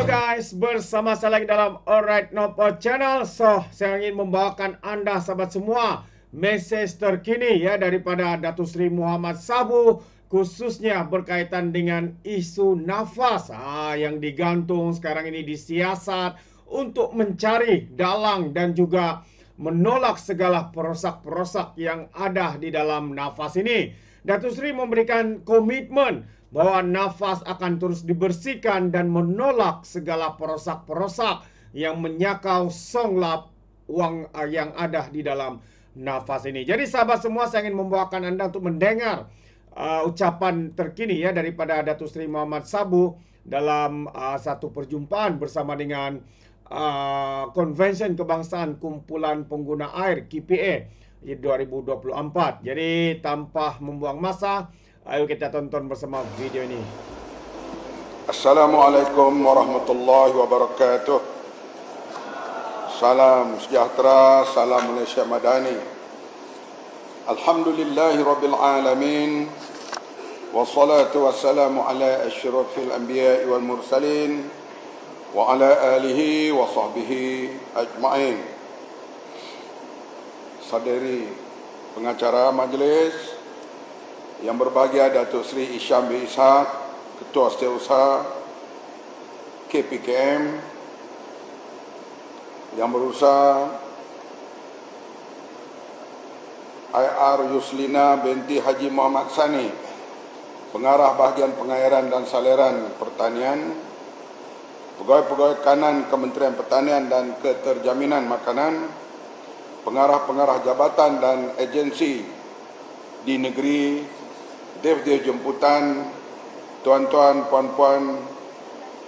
Halo guys, bersama saya lagi dalam Alright Nopo Channel. So, saya ingin membawakan Anda sahabat semua mesej terkini ya daripada Datuk Seri Muhammad Sabu, khususnya berkaitan dengan isu nafas yang digantung sekarang ini di siasat untuk mencari dalang dan juga menolak segala perosak-perosak yang ada di dalam nafas ini. Datuk Seri memberikan komitmen bahwa nafas akan terus dibersihkan dan menolak segala perosak-perosak yang menyakau songlap wang yang ada di dalam nafas ini. Jadi sahabat semua, saya ingin membawakan Anda untuk mendengar ucapan terkini ya daripada Datuk Seri Muhammad Sabu dalam satu perjumpaan bersama dengan Konvensyen Kebangsaan Kumpulan Pengguna Air KPA 2024. Jadi tanpa membuang masa, ayo kita tonton bersama video ini. Assalamualaikum warahmatullahi wabarakatuh. Salam sejahtera, salam Malaysia Madani. Alhamdulillahi rabbil alamin. Wassalatu wassalamu ala asyrafil anbiya'i wal mursalin wa ala alihi wa sahbihi ajma'in. Sadari pengacara majlis yang berbahagia, Datuk Seri Isham bin Ishaq, Ketua Setiausaha KPKM, Yang Berusaha IR Yuslina binti Haji Muhammad Sani, Pengarah Bahagian Pengairan dan Saliran Pertanian, Pegawai-pegawai kanan Kementerian Pertanian dan Keterjaminan Makanan, Pengarah-pengarah jabatan dan agensi di negeri, Dev-dev jemputan, tuan-tuan, puan-puan,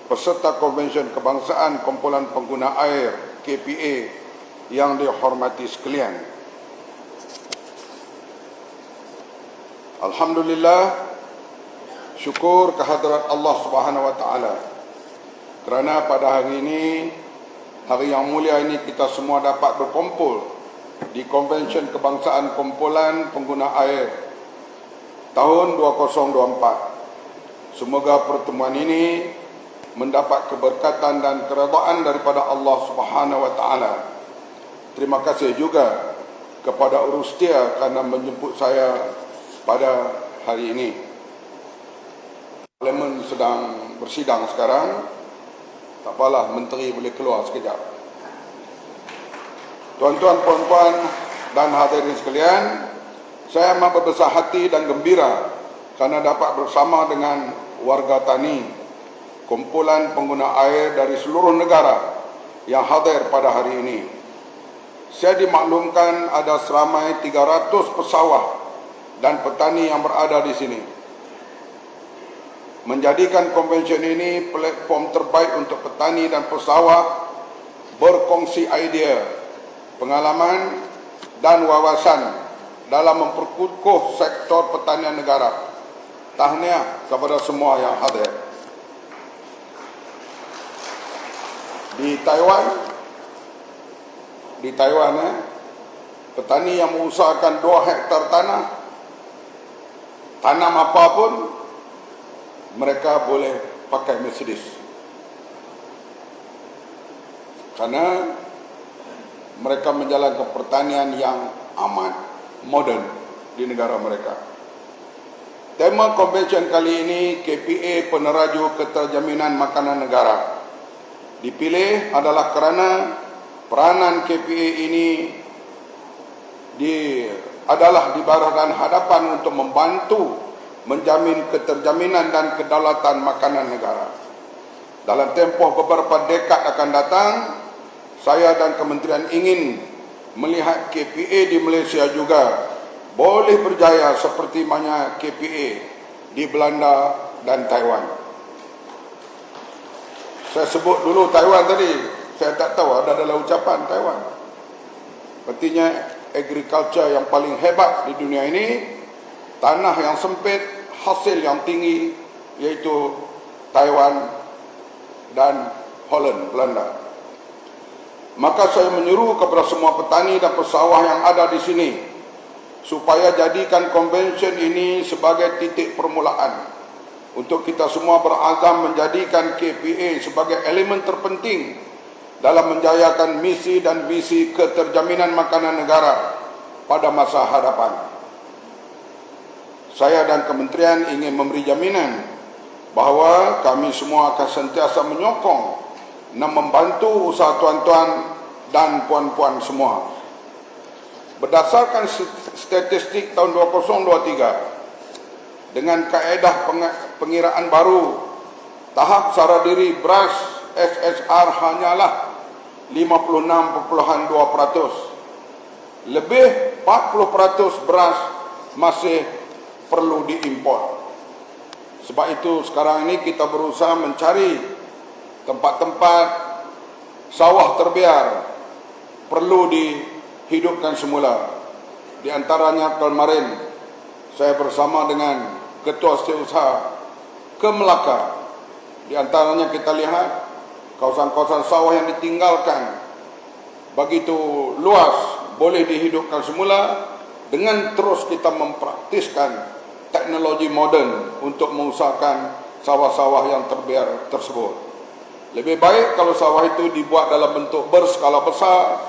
peserta Konvensyen Kebangsaan Kumpulan Pengguna Air KPA yang dihormati sekalian. Alhamdulillah, syukur kehadrat Allah Subhanahu wa taala kerana pada hari ini, hari yang mulia ini, kita semua dapat berkumpul di Konvensyen Kebangsaan Kumpulan Pengguna Air tahun 2024. Semoga pertemuan ini mendapat keberkatan dan keredaan daripada Allah Subhanahu wa taala. Terima kasih juga kepada Urustia kerana menjemput saya pada hari ini. Parlimen sedang bersidang sekarang. Tak apalah, menteri boleh keluar sekejap. Tuan-tuan, puan-puan dan hadirin sekalian, saya amat berbesar hati dan gembira kerana dapat bersama dengan warga tani, kumpulan pengguna air dari seluruh negara yang hadir pada hari ini. Saya dimaklumkan ada seramai 300 pesawah dan petani yang berada di sini. Menjadikan konvensyen ini platform terbaik untuk petani dan pesawah berkongsi idea, pengalaman dan wawasan dalam memperkukuh sektor pertanian negara. Tahniah kepada semua yang hadir. Di Taiwan, petani yang mengusahakan 2 hektar tanah, tanam apapun, mereka boleh pakai Mercedes. Karena mereka menjalankan pertanian yang amat moden di negara mereka. Tema konvensyen kali ini KPA Peneraju Keterjaminan Makanan Negara. Dipilih adalah kerana peranan KPA ini adalah dibarahkan hadapan untuk membantu menjamin keterjaminan dan kedaulatan makanan negara. Dalam tempoh beberapa dekad akan datang, saya dan kementerian ingin melihat KPA di Malaysia juga boleh berjaya seperti mana KPA di Belanda dan Taiwan. Saya sebut dulu Taiwan tadi, saya tak tahu ada dalam ucapan Taiwan. Artinya agriculture yang paling hebat di dunia ini, tanah yang sempit, hasil yang tinggi, yaitu Taiwan dan Holland, Belanda. Maka saya menyuruh kepada semua petani dan pesawah yang ada di sini supaya jadikan konvensyen ini sebagai titik permulaan untuk kita semua berazam menjadikan KPA sebagai elemen terpenting dalam menjayakan misi dan visi keterjaminan makanan negara pada masa hadapan. Saya dan kementerian ingin memberi jaminan bahawa kami semua akan sentiasa menyokong dan membantu usaha tuan-tuan dan puan-puan semua. Berdasarkan statistik tahun 2023, dengan kaedah pengiraan baru, tahap sara diri beras SSR hanyalah 56.2%. Lebih 40% beras masih perlu diimport. Sebab itu sekarang ini kita berusaha mencari tempat-tempat sawah terbiar perlu dihidupkan semula. Di antaranya kemarin saya bersama dengan Ketua Setiausaha ke Melaka. Di antaranya kita lihat kawasan-kawasan sawah yang ditinggalkan begitu luas boleh dihidupkan semula dengan terus kita mempraktiskan teknologi moden untuk mengusahakan sawah-sawah yang terbiar tersebut. Lebih baik kalau sawah itu dibuat dalam bentuk berskala besar,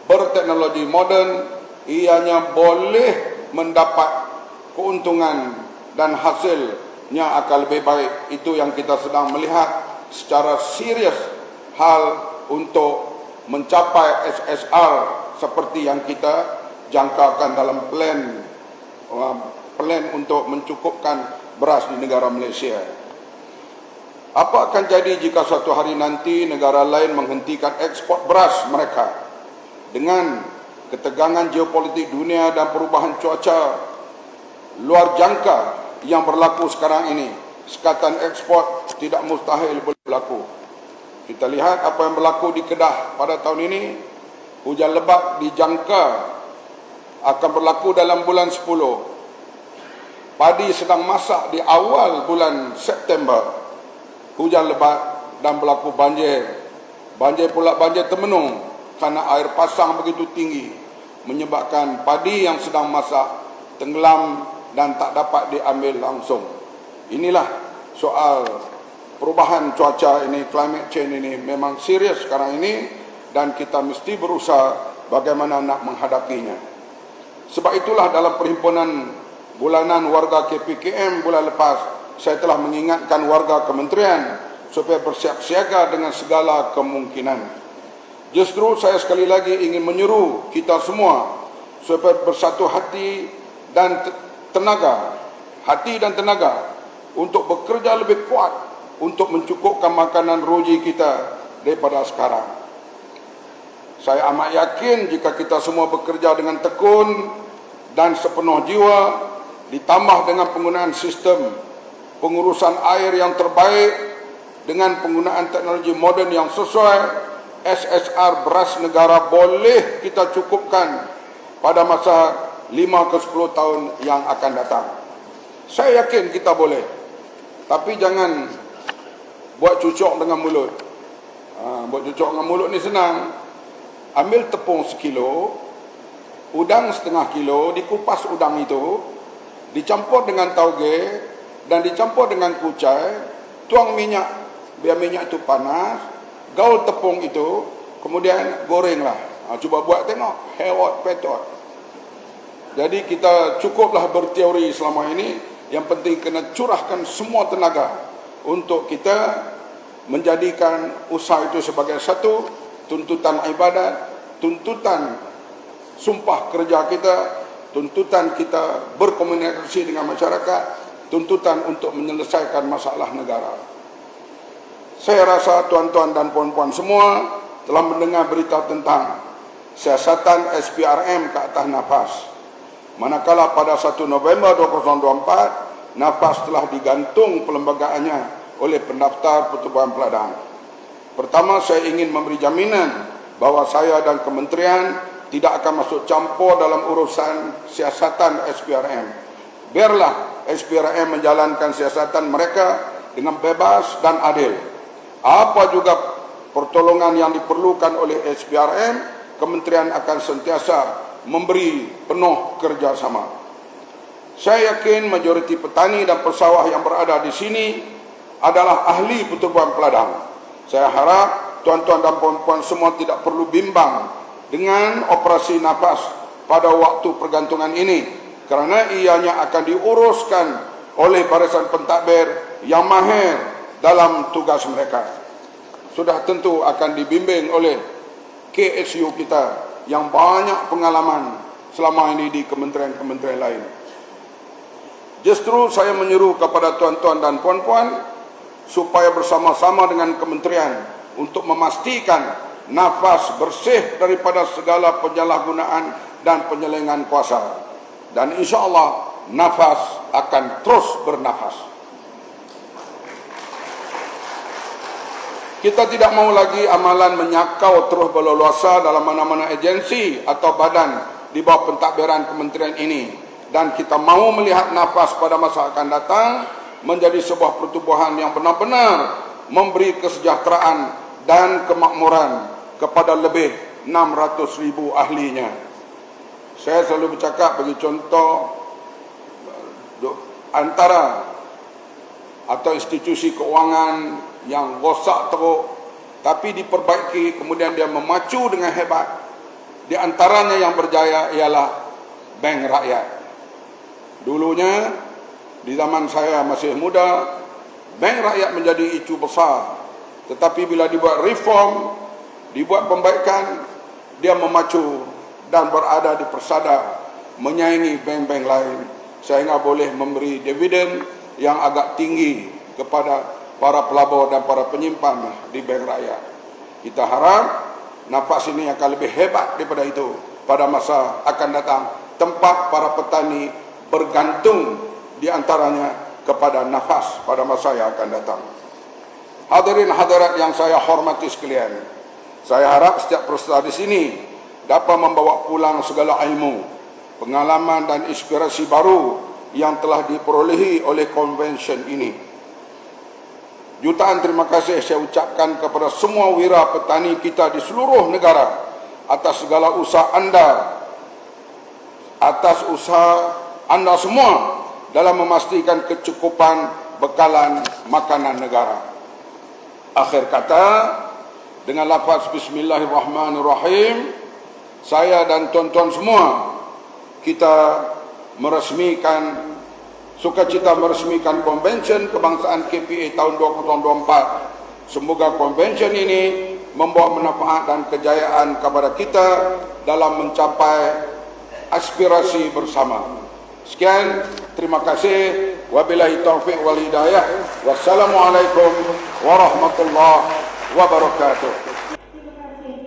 berteknologi moden, ianya boleh mendapat keuntungan dan hasilnya akan lebih baik. Itu yang kita sedang melihat secara serius hal untuk mencapai SSR seperti yang kita jangkakan dalam plan untuk mencukupkan beras di negara Malaysia. Apa akan jadi jika suatu hari nanti negara lain menghentikan ekspor beras mereka? Dengan ketegangan geopolitik dunia dan perubahan cuaca luar jangka yang berlaku sekarang ini, sekatan ekspor tidak mustahil boleh berlaku. Kita lihat apa yang berlaku di Kedah pada tahun ini. Hujan lebat dijangka akan berlaku dalam bulan 10. Padi sedang masak di awal bulan September. Hujan lebat dan berlaku banjir. Banjir termenung kerana air pasang begitu tinggi, menyebabkan padi yang sedang masak tenggelam dan tak dapat diambil langsung. Inilah soal perubahan cuaca ini, climate change ini memang serius sekarang ini, dan kita mesti berusaha bagaimana nak menghadapinya. Sebab itulah dalam perhimpunan bulanan warga KPKM bulan lepas, saya telah mengingatkan warga kementerian supaya bersiap siaga dengan segala kemungkinan. Justru saya sekali lagi ingin menyeru kita semua supaya bersatu hati dan tenaga untuk bekerja lebih kuat untuk mencukupkan makanan roji kita daripada sekarang. Saya amat yakin jika kita semua bekerja dengan tekun dan sepenuh jiwa, ditambah dengan penggunaan sistem pengurusan air yang terbaik dengan penggunaan teknologi moden yang sesuai, SSR beras negara boleh kita cukupkan pada masa 5 ke 10 tahun yang akan datang. Saya yakin kita boleh. Tapi jangan buat cucuk dengan mulut. Buat cucuk dengan mulut ni senang. Ambil tepung 1 kilo, udang 1/2 kilo, dikupas udang itu, dicampur dengan tauge dan dicampur dengan kucai, tuang minyak, biar minyak itu panas, gaul tepung itu, kemudian gorenglah. Cuba buat tengok, hewat petot. Jadi kita cukuplah berteori selama ini, yang penting kena curahkan semua tenaga untuk kita menjadikan usaha itu sebagai satu tuntutan ibadat, tuntutan sumpah kerja kita, tuntutan kita berkomunikasi dengan masyarakat, tuntutan untuk menyelesaikan masalah negara. Saya rasa tuan-tuan dan puan-puan semua telah mendengar berita tentang siasatan SPRM ke atas nafas. Manakala pada 1 November 2024, nafas telah digantung pelembagaannya oleh pendaftar pertubuhan peladang. Pertama, saya ingin memberi jaminan bahawa saya dan kementerian tidak akan masuk campur dalam urusan siasatan SPRM. Biarlah SPRM menjalankan siasatan mereka dengan bebas dan adil. Apa juga pertolongan yang diperlukan oleh SPRM, kementerian akan sentiasa memberi penuh kerjasama. Saya yakin majoriti petani dan pesawah yang berada di sini adalah ahli pertubuhan peladang. Saya harap tuan-tuan dan puan-puan semua tidak perlu bimbang dengan operasi nafas pada waktu pergantungan ini, kerana ianya akan diuruskan oleh barisan pentadbir yang mahir dalam tugas mereka. Sudah tentu akan dibimbing oleh KSU kita yang banyak pengalaman selama ini di kementerian-kementerian lain. Justru saya menyeru kepada tuan-tuan dan puan-puan supaya bersama-sama dengan kementerian untuk memastikan nafas bersih daripada segala penyalahgunaan dan penyelengan kuasa. Dan insya-Allah nafas akan terus bernafas. Kita tidak mau lagi amalan menyakau terus berleluasa dalam mana-mana agensi atau badan di bawah pentadbiran kementerian ini. Dan kita mau melihat nafas pada masa akan datang menjadi sebuah pertubuhan yang benar-benar memberi kesejahteraan dan kemakmuran kepada lebih 600,000 ahlinya. Saya selalu bercakap bagi contoh, antara atau institusi keuangan yang rosak teruk tapi diperbaiki kemudian dia memacu dengan hebat, di antaranya yang berjaya ialah Bank Rakyat. Dulunya di zaman saya masih muda, Bank Rakyat menjadi isu besar, tetapi bila dibuat reform, dibuat pembaikan, dia memacu dan berada di persada menyaingi bank-bank lain sehingga boleh memberi dividen yang agak tinggi kepada para pelabur dan para penyimpan di Bank Rakyat. Kita harap nafas ini akan lebih hebat daripada itu pada masa akan datang, tempat para petani bergantung di antaranya kepada nafas pada masa yang akan datang. Hadirin hadirat yang saya hormati sekalian, saya harap setiap peserta di sini dapat membawa pulang segala ilmu, pengalaman dan inspirasi baru yang telah diperolehi oleh konvensyen ini. Jutaan terima kasih saya ucapkan kepada semua wira petani kita di seluruh negara atas segala usaha anda, atas usaha anda semua dalam memastikan kecukupan bekalan makanan negara. Akhir kata, dengan lafaz Bismillahirrahmanirrahim, saya dan tuan-tuan semua kita meresmikan, sukacita meresmikan Konvensyen Kebangsaan KPA tahun 2024. Semoga konvensyen ini membawa manfaat dan kejayaan kepada kita dalam mencapai aspirasi bersama. Sekian, terima kasih. Wabillahi taufiq wal hidayah. Wassalamualaikum warahmatullahi wabarakatuh.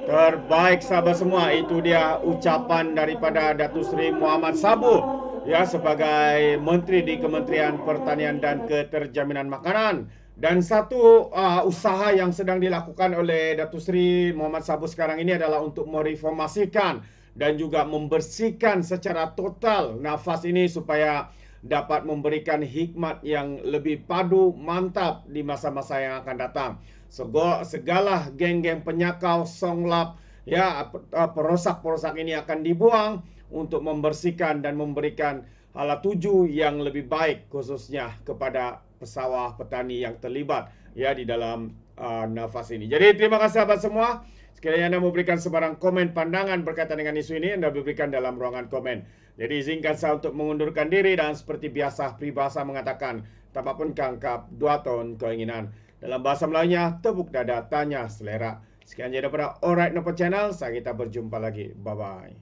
Terbaik sahabat semua, itu dia ucapan daripada Datuk Seri Muhammad Sabu, ya, sebagai Menteri di Kementerian Pertanian dan Keterjaminan Makanan. Dan satu usaha yang sedang dilakukan oleh Datuk Seri Muhammad Sabu sekarang ini adalah untuk mereformasikan dan juga membersihkan secara total nafas ini supaya dapat memberikan hikmat yang lebih padu mantap di masa-masa yang akan datang. Segala geng-geng penyakau, songlap, ya, perosak-perosak ini akan dibuang untuk membersihkan dan memberikan hala tuju yang lebih baik, khususnya kepada pesawah petani yang terlibat, ya, di dalam nafas ini. Jadi terima kasih sahabat semua. Sekiranya anda memberikan sebarang komen pandangan berkaitan dengan isu ini, anda berikan dalam ruangan komen. Jadi izinkan saya untuk mengundurkan diri dan seperti biasa peribahasa mengatakan, tapapun kangkap 2 tahun keinginan. Dalam bahasa Melayunya, tepuk dada, tanya selera. Sekian saja daripada Alright Nopo Channel. Saya kita berjumpa lagi. Bye-bye.